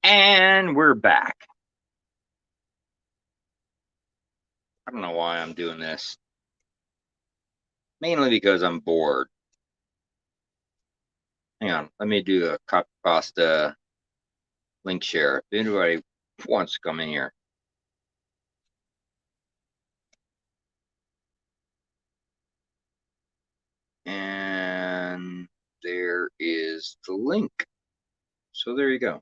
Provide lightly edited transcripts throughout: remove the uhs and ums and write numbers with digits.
And we're back. I don't know why I'm doing this. Mainly because I'm bored. Hang on, let me do a copy pasta link share. If anybody wants to come in here. And there is the link. So there you go.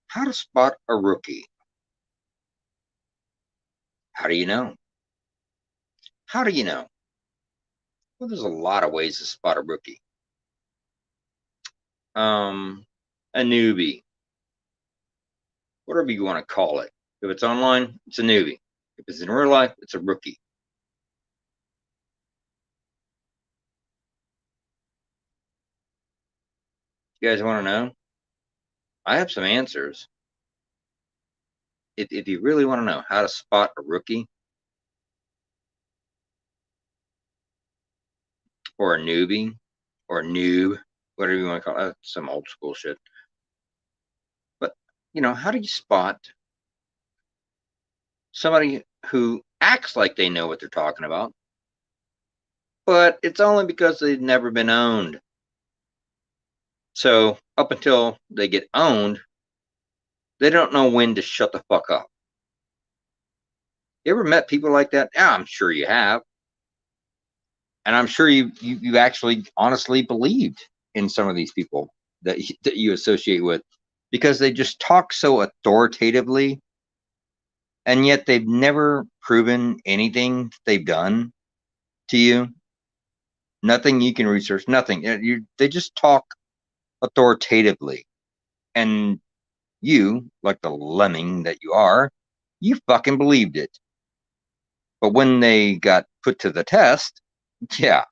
How to spot a rookie. How do you know? How do you know? Well, there's a lot of ways to spot a rookie. A newbie, whatever you want to call it. If it's online, it's a newbie. If it's in real life, it's a rookie. You guys want to know? I have some answers. If you really want to know how to spot a rookie or a newbie or a noob, whatever you want to call it, that's some old school shit. But, how do you spot somebody who acts like they know what they're talking about, but it's only because they've never been owned? So up until they get owned, they don't know when to shut the fuck up. You ever met people like that? Yeah, I'm sure you have. And I'm sure you actually honestly believed in some of these people that you associate with, because they just talk so authoritatively, and yet they've never proven anything they've done to you. Nothing you can research, nothing. They just talk authoritatively, and you, like the lemming that you are, you fucking believed it. But when they got put to the test, yeah,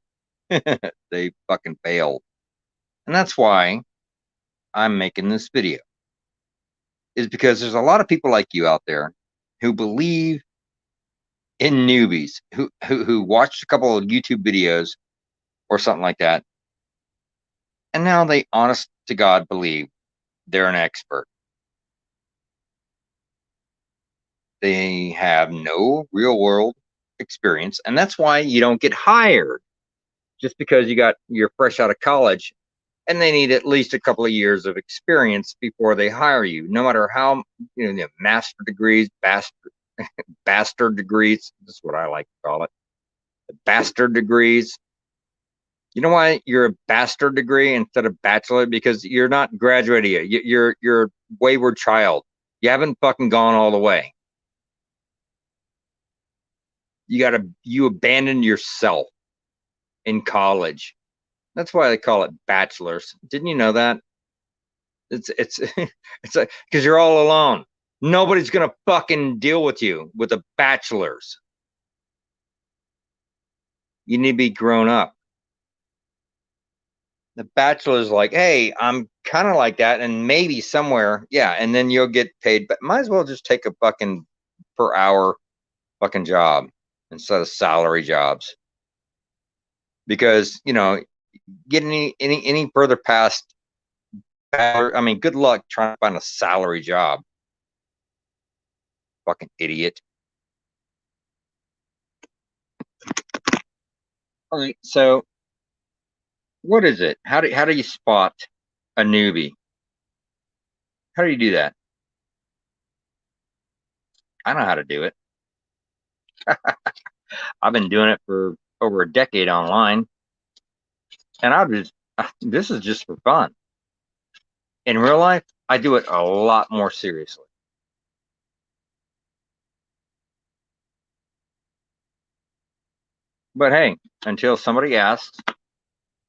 they fucking failed. And that's why I'm making this video, is because there's a lot of people like you out there who believe in newbies, who watched a couple of YouTube videos or something like that, and now they honest to God believe they're an expert. They have no real world experience, and that's why you don't get hired just because you're fresh out of college, and they need at least a couple of years of experience before they hire you, no matter how master degrees, bastard degrees. That's what I like to call it. The bastard degrees. You know why you're a bastard degree instead of bachelor? Because you're not graduated yet. You're a wayward child. You haven't fucking gone all the way. You abandoned yourself in college. That's why they call it bachelors. Didn't you know that? It's it's like, because you're all alone. Nobody's gonna fucking deal with you with a bachelor's. You need to be grown up. The bachelor's like, hey, I'm kind of like that, and maybe somewhere, yeah, and then you'll get paid, but might as well just take a fucking per hour fucking job instead of salary jobs. Because, getting any further past, I mean, good luck trying to find a salary job. Fucking idiot. All right, so what is it? How do you spot a newbie? How do you do that? I know how to do it. I've been doing it for over a decade online, and this is just for fun. In real life, I do it a lot more seriously. But hey, until somebody asks,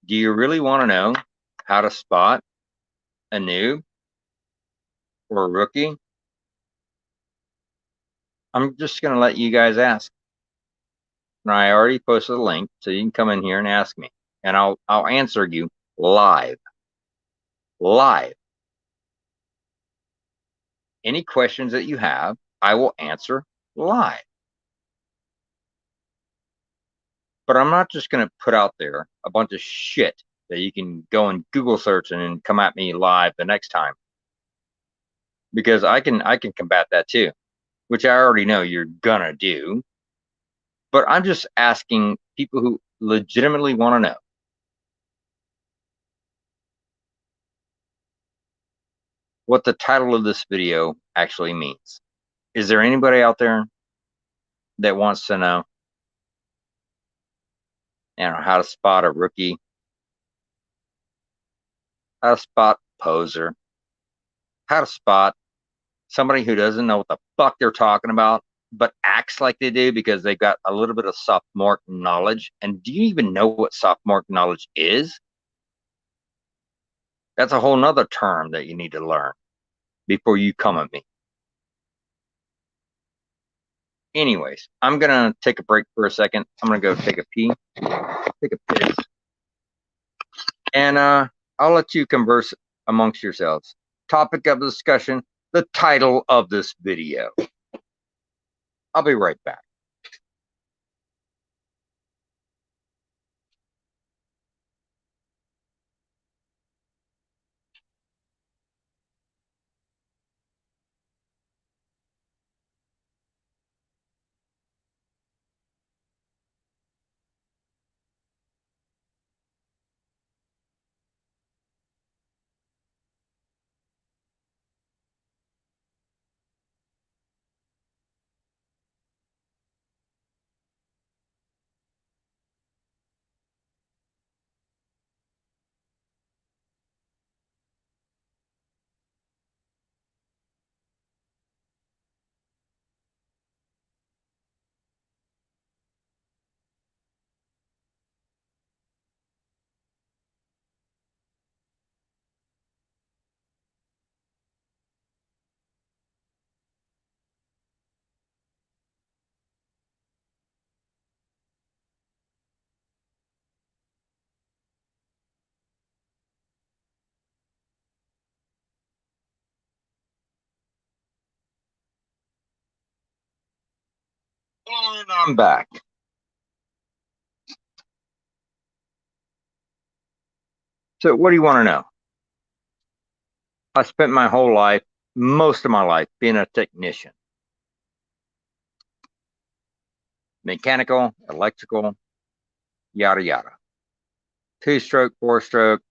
do you really want to know how to spot a noob or a rookie? I'm just going to let you guys ask. And I already posted a link, so you can come in here and ask me, and I'll answer you live. Live. Any questions that you have, I will answer live. But I'm not just going to put out there a bunch of shit that you can go and Google search and come at me live the next time, because I can combat that too, which I already know you're gonna do. But I'm just asking people who legitimately want to know. What the title of this video actually means. Is there anybody out there that wants to know, how to spot a rookie, how to spot poser, how to spot somebody who doesn't know what the fuck they're talking about, but acts like they do because they've got a little bit of sophomoric knowledge? And do you even know what sophomoric knowledge is? That's a whole nother term that you need to learn before you come at me. Anyways, I'm gonna take a break for a second. I'm gonna go take a pee, take a piss, and I'll let you converse amongst yourselves. Topic of discussion, the title of this video. I'll be right back. And I'm back. So what do you want to know? I spent my whole life, most of my life, being a technician. Mechanical, electrical, yada yada. 2-stroke, 4-stroke,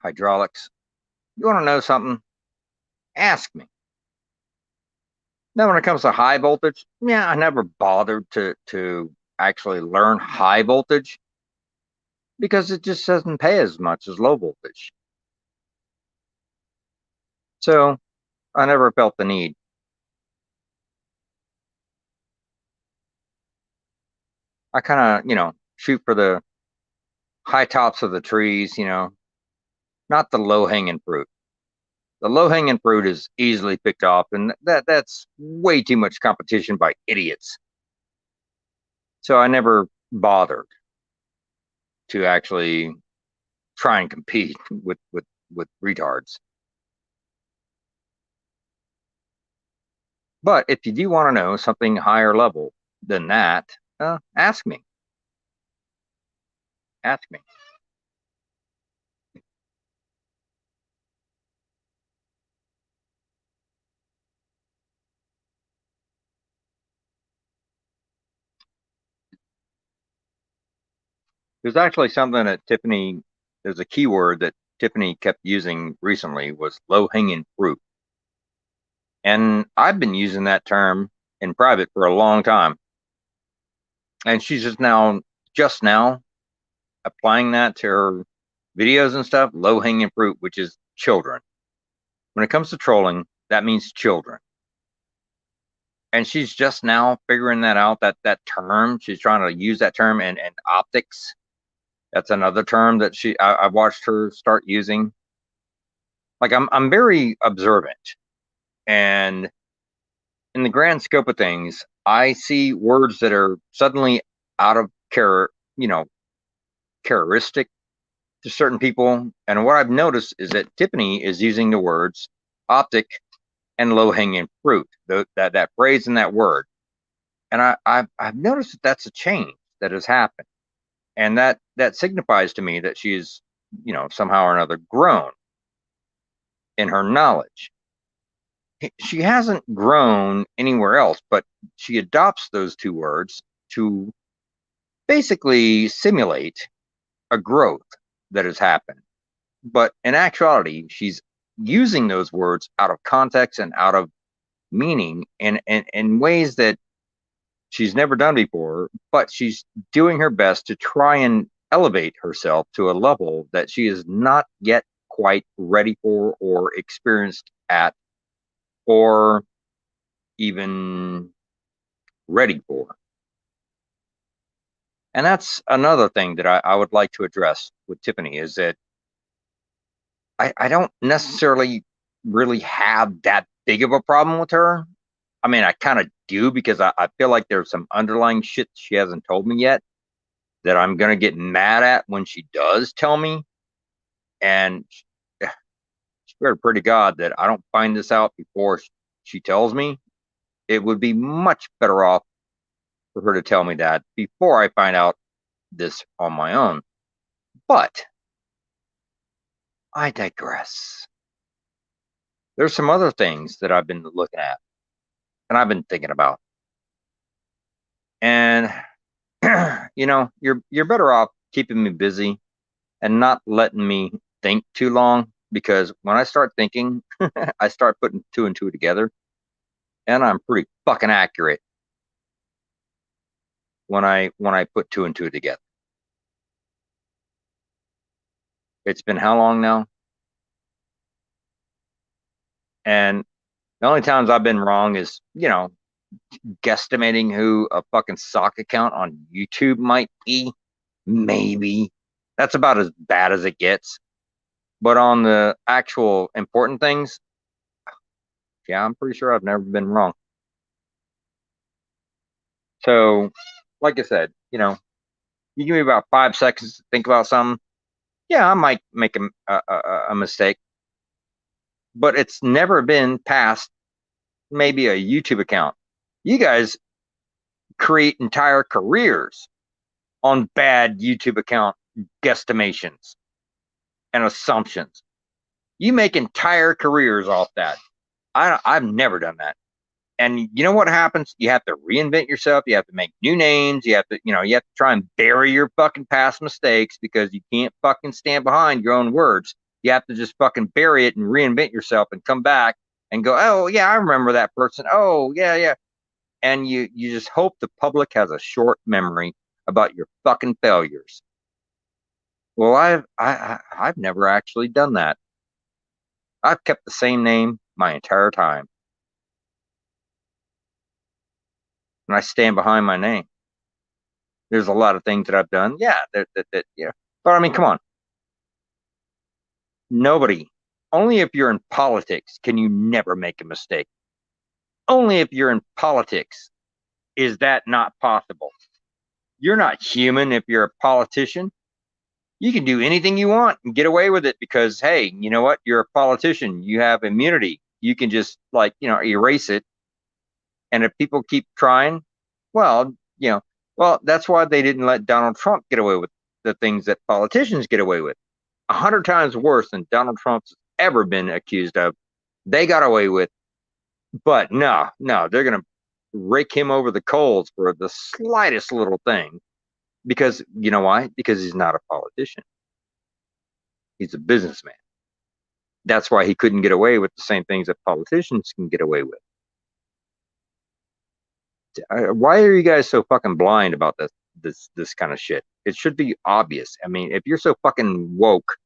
hydraulics. You want to know something? Ask me. Now, when it comes to high voltage, yeah, I never bothered to actually learn high voltage because it just doesn't pay as much as low voltage. So I never felt the need. I kind of, shoot for the high tops of the trees, not the low hanging fruit. The low hanging fruit is easily picked off, and that's way too much competition by idiots. So I never bothered to actually try and compete with retards. But if you do want to know something higher level than that, ask me. Ask me. There's actually something that Tiffany, there's a keyword that Tiffany kept using recently was low hanging fruit. And I've been using that term in private for a long time. And she's just now applying that to her videos and stuff, low hanging fruit, which is children. When it comes to trolling, that means children. And she's just now figuring that out, that term. She's trying to use that term, and optics. That's another term that I watched her start using. Like I'm very observant, and in the grand scope of things, I see words that are suddenly out of characteristic to certain people. And what I've noticed is that Tiffany is using the words optic and low hanging fruit, that phrase and that word. And I've noticed that that's a change that has happened. And that signifies to me that she is, somehow or another grown in her knowledge. She hasn't grown anywhere else, but she adopts those two words to basically simulate a growth that has happened. But in actuality, she's using those words out of context and out of meaning in ways that she's never done before, but she's doing her best to try and elevate herself to a level that she is not yet quite ready for or experienced at or even ready for. And that's another thing that I would like to address with Tiffany is that I don't necessarily really have that big of a problem with her. I mean, I kind of do because I feel like there's some underlying shit she hasn't told me yet that I'm going to get mad at when she does tell me. And swear to pretty God that I don't find this out before she tells me. It would be much better off for her to tell me that before I find out this on my own. But I digress. There's some other things that I've been looking at and I've been thinking about. And you're better off keeping me busy and not letting me think too long because when I start thinking, I start putting two and two together, and I'm pretty fucking accurate when I put two and two together. It's been how long now? And the only times I've been wrong is, guesstimating who a fucking sock account on YouTube might be. Maybe. That's about as bad as it gets. But on the actual important things, yeah, I'm pretty sure I've never been wrong. So, like I said, you give me about 5 seconds to think about something. Yeah, I might make a mistake, but it's never been past maybe a YouTube account. You guys create entire careers on bad YouTube account guesstimations and assumptions. You make entire careers off that. I've never done that. And you know what happens? You have to reinvent yourself. You have to make new names. You have to try and bury your fucking past mistakes because you can't fucking stand behind your own words. You have to just fucking bury it and reinvent yourself and come back and go, oh yeah, I remember that person. Oh yeah, yeah. And you just hope the public has a short memory about your fucking failures. Well, I've never actually done that. I've kept the same name my entire time, and I stand behind my name. There's a lot of things that I've done, yeah, that yeah. But I mean, come on, nobody. Only if you're in politics can you never make a mistake. Only if you're in politics is that not possible. You're not human if you're a politician. You can do anything you want and get away with it because, hey, you know what? You're a politician. You have immunity. You can just erase it. And if people keep trying, well, that's why they didn't let Donald Trump get away with the things that politicians get away with. 100 times worse than Donald Trump's ever been accused of. They got away with, but no, they're going to rake him over the coals for the slightest little thing. Because you know why? Because he's not a politician. He's a businessman. That's why he couldn't get away with the same things that politicians can get away with. Why are you guys so fucking blind about this kind of shit? It should be obvious. I mean, if you're so fucking woke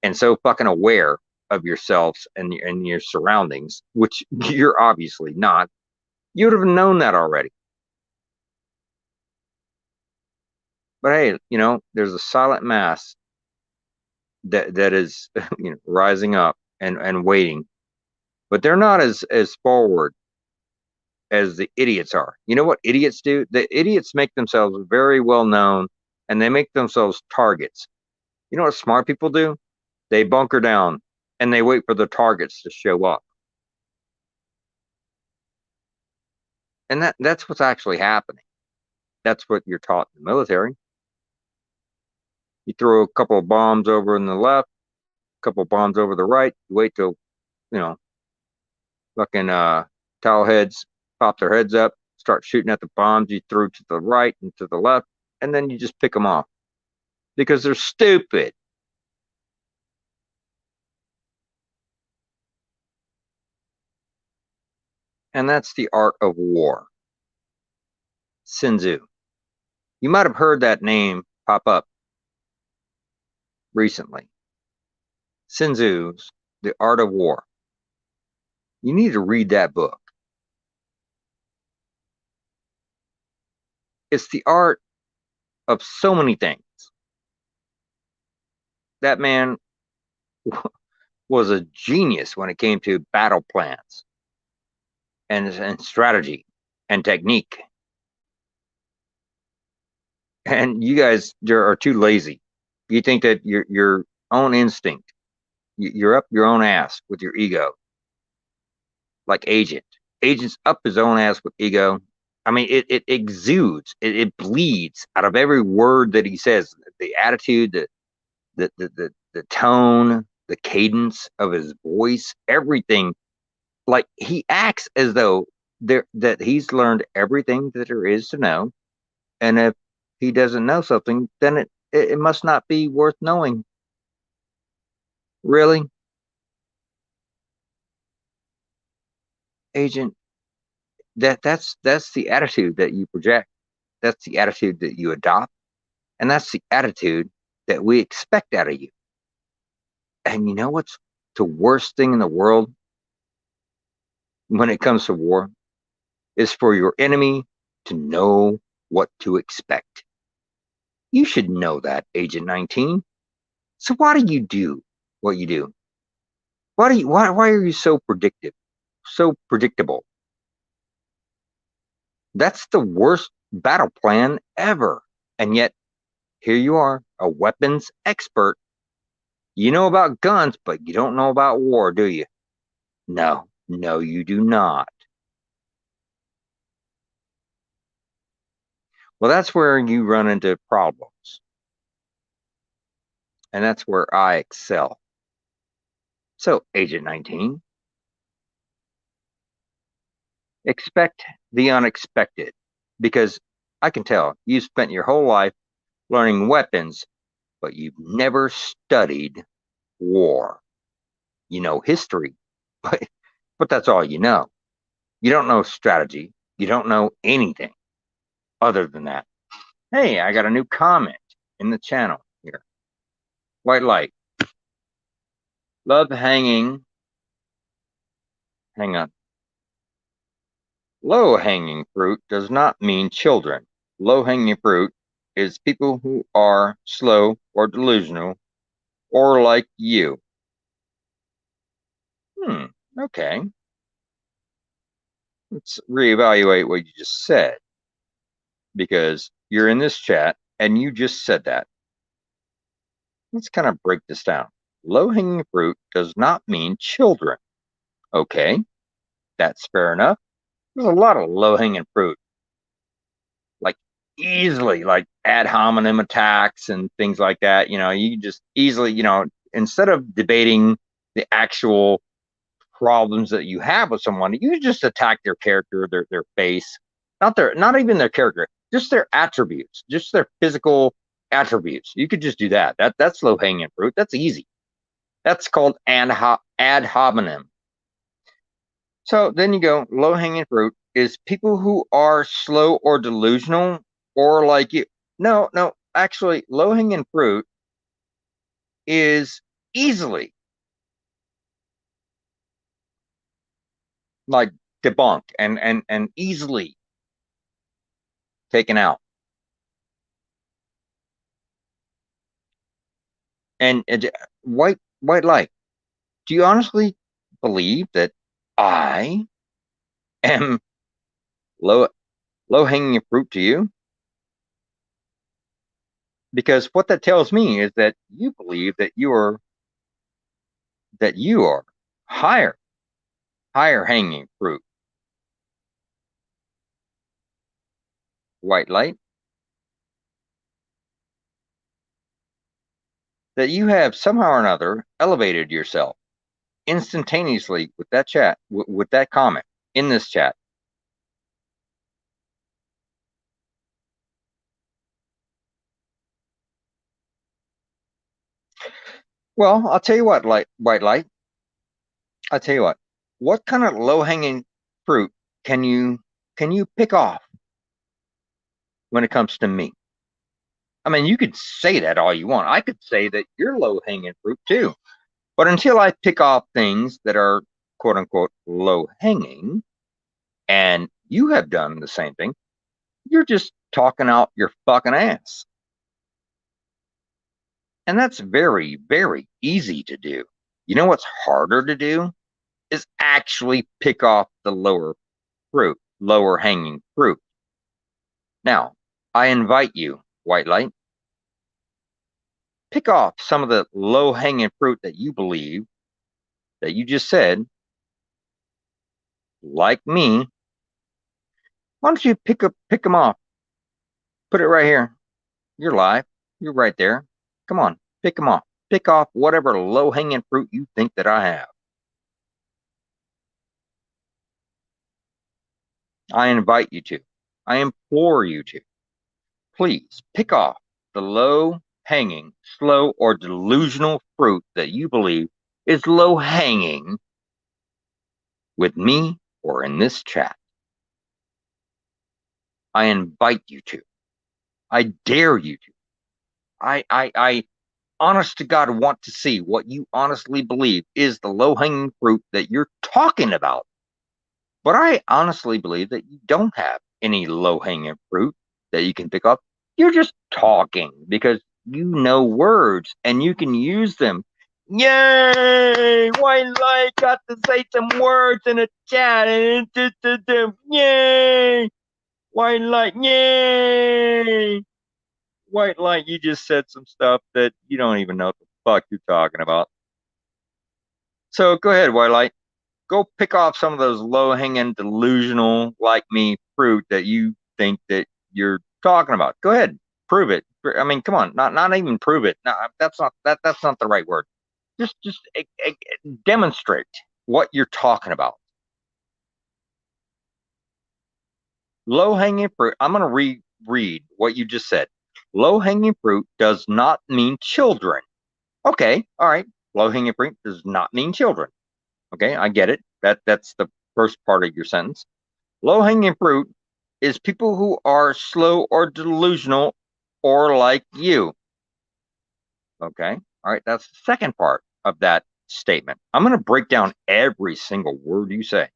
and so fucking aware of yourselves and your surroundings, which you're obviously not, you would have known that already. But hey, there's a silent mass that is rising up and waiting, but they're not as forward as the idiots are. You know what idiots do? The idiots make themselves very well known and they make themselves targets. You know what smart people do? They bunker down and they wait for the targets to show up. And that's what's actually happening. That's what you're taught in the military. You throw a couple of bombs over in the left, a couple of bombs over the right. You wait till, you know, fucking towel heads pop their heads up, start shooting at the bombs you threw to the right and to the left, and then you just pick them off because they're stupid. And that's the art of war. Sun Tzu. You might have heard that name pop up recently. Sun Tzu's The Art of War. You need to read that book. It's the art of so many things. That man was a genius when it came to battle plans and strategy and technique. And you guys are too lazy. You think that your own instinct, you're up your own ass with your ego, like Agent. Agent's up his own ass with ego. I mean, it exudes, it bleeds out of every word that he says. The attitude, the tone, the cadence of his voice, everything. Like he acts as though that he's learned everything that there is to know, and if he doesn't know something, then it must not be worth knowing. Really, Agent, that's the attitude that you project. That's the attitude that you adopt, and that's the attitude that we expect out of you. And you know what's the worst thing in the world when it comes to war is for your enemy to know what to expect. You should know that, Agent 19. So why do what you do? Why are you so predictive? So predictable? That's the worst battle plan ever. And yet here you are, a weapons expert. You know about guns, but you don't know about war, do you? No, no, you do not. Well, that's where you run into problems. And that's where I excel. So, Agent 19, expect the unexpected because I can tell you spent your whole life learning weapons, but you've never studied war. You know history, but, but that's all you know. You don't know strategy. You don't know anything other than that. Hey, I got a new comment in the channel here. White light. Love hanging. Hang on. Low hanging fruit does not mean children. Low hanging fruit is people who are slow or delusional or like you. Okay. Let's reevaluate what you just said because you're in this chat and you just said that. Let's kind of break this down. Low hanging fruit does not mean children. Okay, that's fair enough. There's a lot of low hanging fruit, like easily, like ad hominem attacks and things like that. You know, you just easily, you know, instead of debating the actual problems that you have with someone, you just attack their character, their face, not even their character, just their attributes, just their physical attributes. You could just do that. That's low hanging fruit. That's easy. That's called ad hominem. So then you go, low hanging fruit is people who are slow or delusional or like you. No, no, actually, low hanging fruit is easily like debunked and easily taken out. And white light. Do you honestly believe that I am low low hanging fruit to you? Because what that tells me is that you believe that you are higher hanging fruit. White light. that you have somehow or another elevated yourself instantaneously with that chat, with that comment in this chat. Well, I'll tell you what, white light. I'll tell you what kind of low-hanging fruit can you pick off when it comes to me? I mean, you could say that all you want. I could say that you're low-hanging fruit too. But until I pick off things that are quote unquote low-hanging, and you have done the same thing, you're just talking out your fucking ass. And that's very, very easy to do. You know what's harder to do? Is actually pick off the lower hanging fruit. Now, I invite you, white light, pick off some of the low hanging fruit that you believe that you just said, like me. Why don't you pick them off? Put it right here. You're live. You're right there. Come on, pick them off. Pick off whatever low hanging fruit you think that I have. I invite you to. I implore you to. Please pick off the low hanging, slow, or delusional fruit that you believe is low hanging with me or in this chat. I invite you to. I dare you to. I honest to God want to see what you honestly believe is the low hanging fruit that you're talking about. But I honestly believe that you don't have any low hanging fruit that you can pick up. You're just talking because you know words and you can use them. Yay! White light got to say some words in a chat. Yay! White light, yay! White light, you just said some stuff that you don't even know what the fuck you're talking about. So go ahead, white light. Go pick off some of those low-hanging, delusional, like me fruit that you think that you're talking about. Go ahead, prove it. I mean, come on, not even prove it. No, that's not the right word. Just demonstrate what you're talking about. Low-hanging fruit. I'm going to reread what you just said. Low-hanging fruit does not mean children. Okay, all right. Low-hanging fruit does not mean children. Okay, I get it. That's the first part of your sentence. Low-hanging fruit is people who are slow or delusional or like you. Okay, all right. That's the second part of that statement. I'm going to break down every single word you say,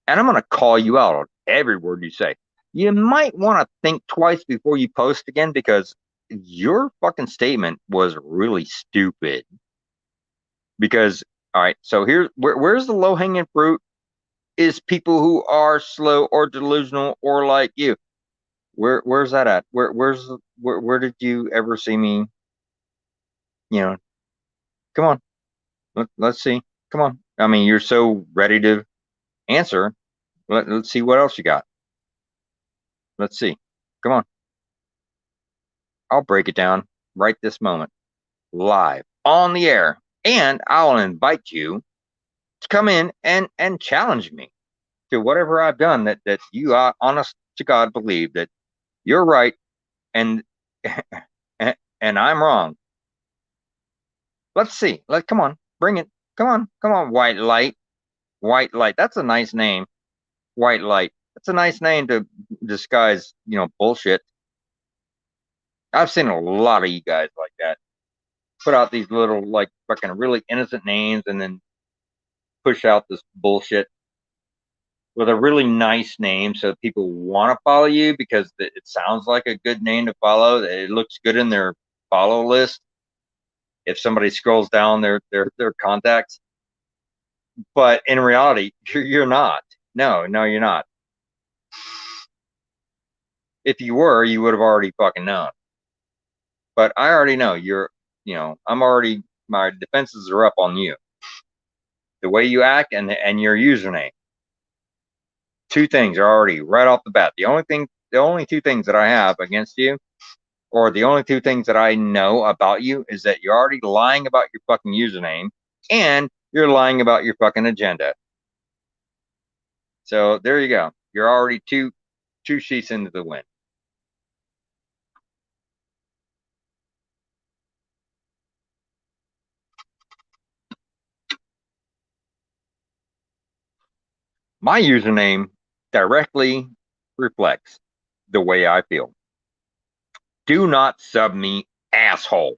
and I'm going to call you out on every word you say. You might want to think twice before you post again because your fucking statement was really stupid. Because, all right, so where's the low-hanging fruit is people who are slow or delusional or like you. Where's that at? Where did you ever see me? You know, come on, let's see. Come on. I mean, you're so ready to answer. Let's see what else you got. Let's see. Come on. I'll break it down right this moment, live on the air, and I'll invite you to come in and challenge me to whatever I've done that you are honest to God believe that you're right and and I'm wrong. Let's see. Come on, bring it. Come on, white light. White light. That's a nice name. White light. That's a nice name to disguise, bullshit. I've seen a lot of you guys like that. Put out these little, like, fucking really innocent names and then push out this bullshit with a really nice name so people want to follow you because it sounds like a good name to follow. It looks good in their follow list if somebody scrolls down their contacts. But in reality, you're not. No, you're not. If you were, you would have already fucking known. But I already know my defenses are up on you. The way you act and your username. Two things are already right off the bat. The only two things that I have against you or the only two things that I know about you is that you're already lying about your fucking username and you're lying about your fucking agenda. So there you go. You're already two sheets into the wind. My username directly reflects the way I feel. Do not sub me, asshole.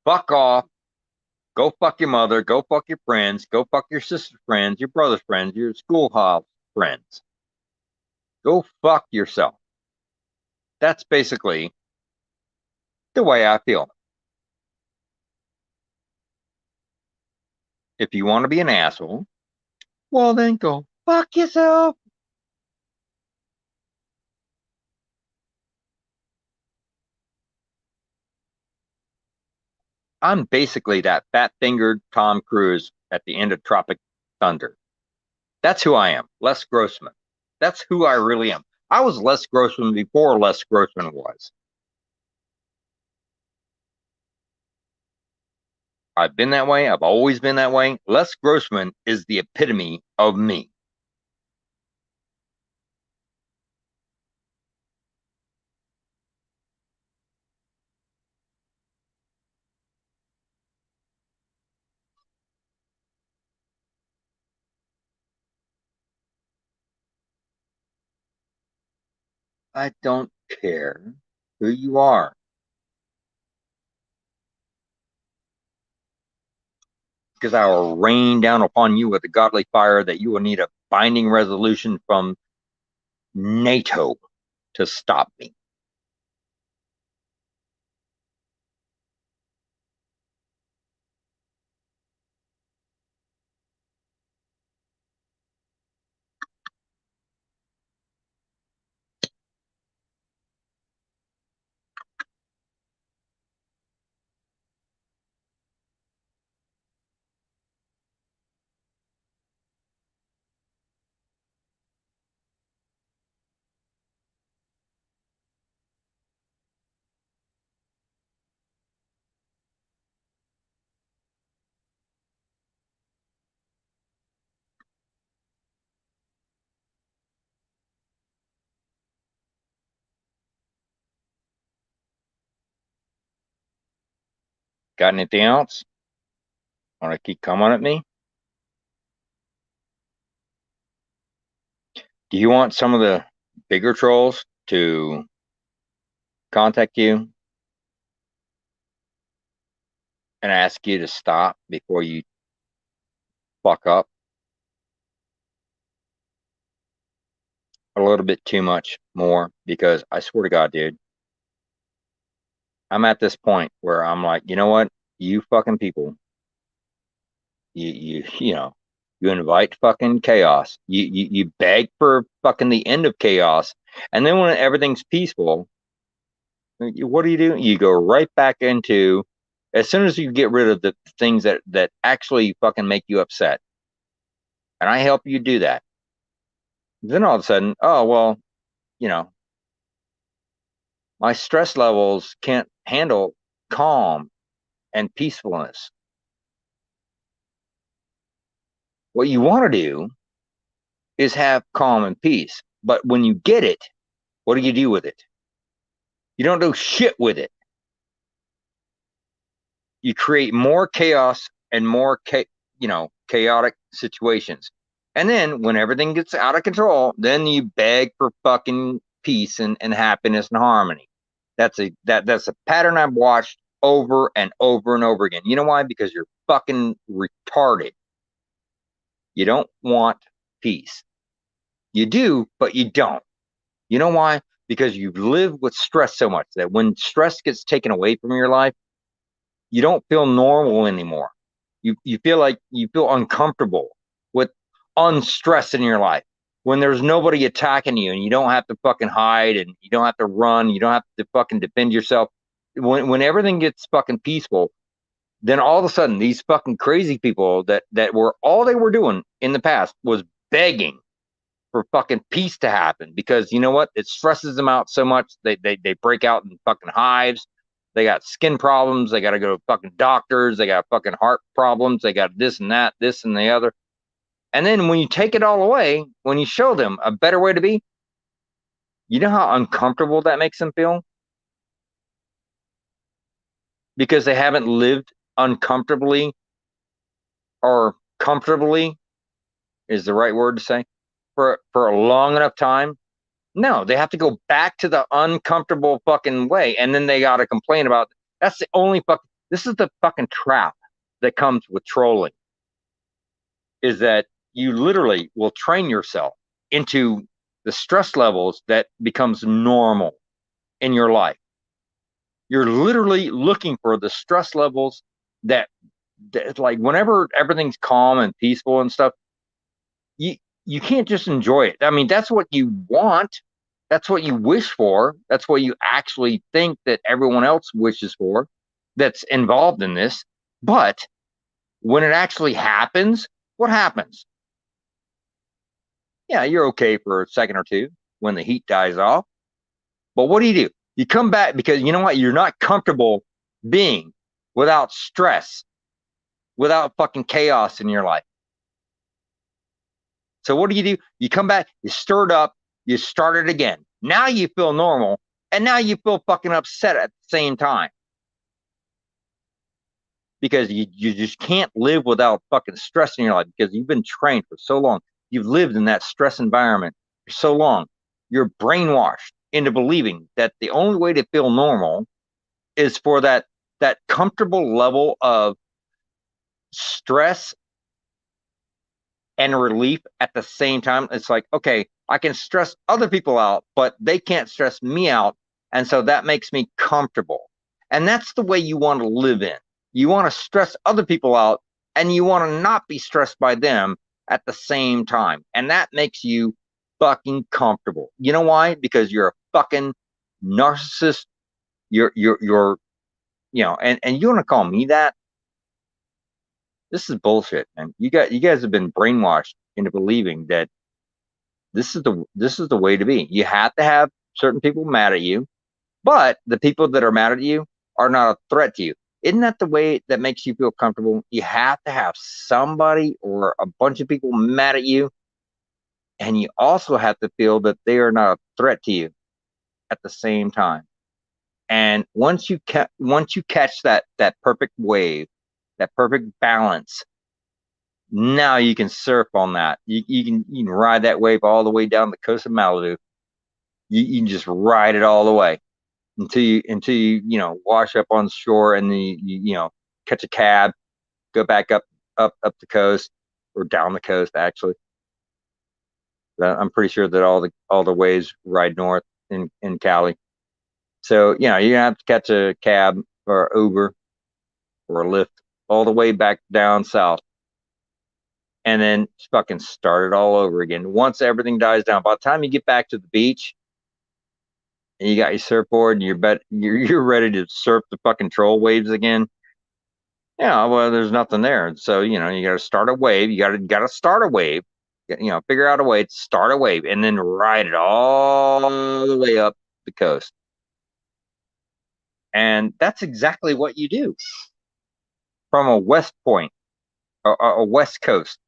Fuck off. Go fuck your mother. Go fuck your friends. Go fuck your sister's friends, your brother's friends, your schoolhouse friends. Go fuck yourself. That's basically the way I feel. If you want to be an asshole, well, then go fuck yourself. I'm basically that fat fingered Tom Cruise at the end of Tropic Thunder. That's who I am, Les Grossman. That's who I really am. I was Les Grossman before Les Grossman was. I've been that way. I've always been that way. Les Grossman is the epitome of me. I don't care who you are, because I will rain down upon you with a godly fire that you will need a binding resolution from NATO to stop me. Got anything else? Want to keep coming at me? Do you want some of the bigger trolls to contact you and ask you to stop before you fuck up a little bit too much more? Because I swear to God, dude, I'm at this point where I'm like, you know what? You fucking people, you you invite fucking chaos. You beg for fucking the end of chaos, and then when everything's peaceful, what do? You go right back into, as soon as you get rid of the things that actually fucking make you upset, and I help you do that. Then all of a sudden, oh well, you know, my stress levels can't handle calm and peacefulness. What you want to do is have calm and peace. But when you get it, what do you do with it? You don't do shit with it. You create more chaos and more chaotic situations. And then when everything gets out of control, then you beg for fucking peace and happiness and harmony. That's a pattern I've watched over and over and over again. You know why? Because you're fucking retarded. You don't want peace. You do, but you don't. You know why? Because you've lived with stress so much that when stress gets taken away from your life, you don't feel normal anymore. You feel like you feel uncomfortable with unstress in your life. When there's nobody attacking you and you don't have to fucking hide and you don't have to run, you don't have to fucking defend yourself. When everything gets fucking peaceful, then all of a sudden these fucking crazy people that were all they were doing in the past was begging for fucking peace to happen, because you know what? It stresses them out so much. They break out in fucking hives. They got skin problems. They got to go to fucking doctors. They got fucking heart problems. They got this and that, this and the other. And then when you take it all away, when you show them a better way to be, you know how uncomfortable that makes them feel? Because they haven't lived uncomfortably, or comfortably is the right word to say, for a long enough time. No, they have to go back to the uncomfortable fucking way, and then they got to complain about it. That's the only fucking. This is the fucking trap that comes with trolling. Is that you literally will train yourself into the stress levels that becomes normal in your life. You're literally looking for the stress levels that like whenever everything's calm and peaceful and stuff, you can't just enjoy it. I mean, that's what you want. That's what you wish for. That's what you actually think that everyone else wishes for that's involved in this. But when it actually happens, what happens? Yeah, you're okay for a second or two when the heat dies off. But what do? You come back because you know what? You're not comfortable being without stress, without fucking chaos in your life. So what do? You come back, you stir it up, you start it again. Now you feel normal, and now you feel fucking upset at the same time. Because you just can't live without fucking stress in your life, because you've been trained for so long. You've lived in that stress environment for so long. You're brainwashed into believing that the only way to feel normal is for that comfortable level of stress and relief at the same time. It's like, okay, I can stress other people out, but they can't stress me out. And so that makes me comfortable. And that's the way you want to live in. You want to stress other people out, and you want to not be stressed by them at the same time. And that makes you fucking comfortable. You know why? Because you're a fucking narcissist. You're and you want to call me that? This is bullshit, man. You guys have been brainwashed into believing that this is the way to be. You have to have certain people mad at you, but the people that are mad at you are not a threat to you. Isn't that the way that makes you feel comfortable? You have to have somebody or a bunch of people mad at you, and you also have to feel that they are not a threat to you at the same time. And once you catch that perfect wave, that perfect balance, now you can surf on that. You can ride that wave all the way down the coast of Malibu. You can just ride it all the way until you wash up on shore, and then you catch a cab, go back up the coast, or down the coast actually. I'm pretty sure that all the waves ride north in Cali. So you have to catch a cab or Uber or a Lyft all the way back down south, and then fucking start it all over again. Once everything dies down, by the time you get back to the beach and you got your surfboard and you're ready to surf the fucking troll waves again. Yeah, well, there's nothing there. So, you got to start a wave. You got to start a wave. Figure out a way to start a wave and then ride it all the way up the coast. And that's exactly what you do from a West Point, a West Coast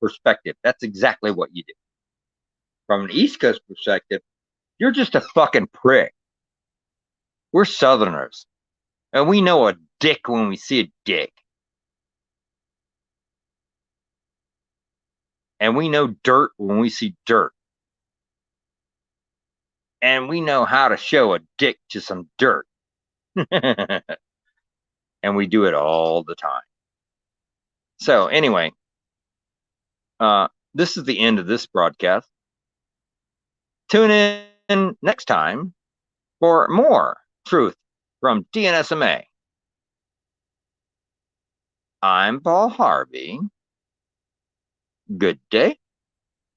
perspective. That's exactly what you do. From an East Coast perspective, you're just a fucking prick. We're Southerners, and we know a dick when we see a dick. And we know dirt when we see dirt. And we know how to show a dick to some dirt. And we do it all the time. So anyway, this is the end of this broadcast. Tune in next time for more truth from DNSMA. I'm Paul Harvey. Good day.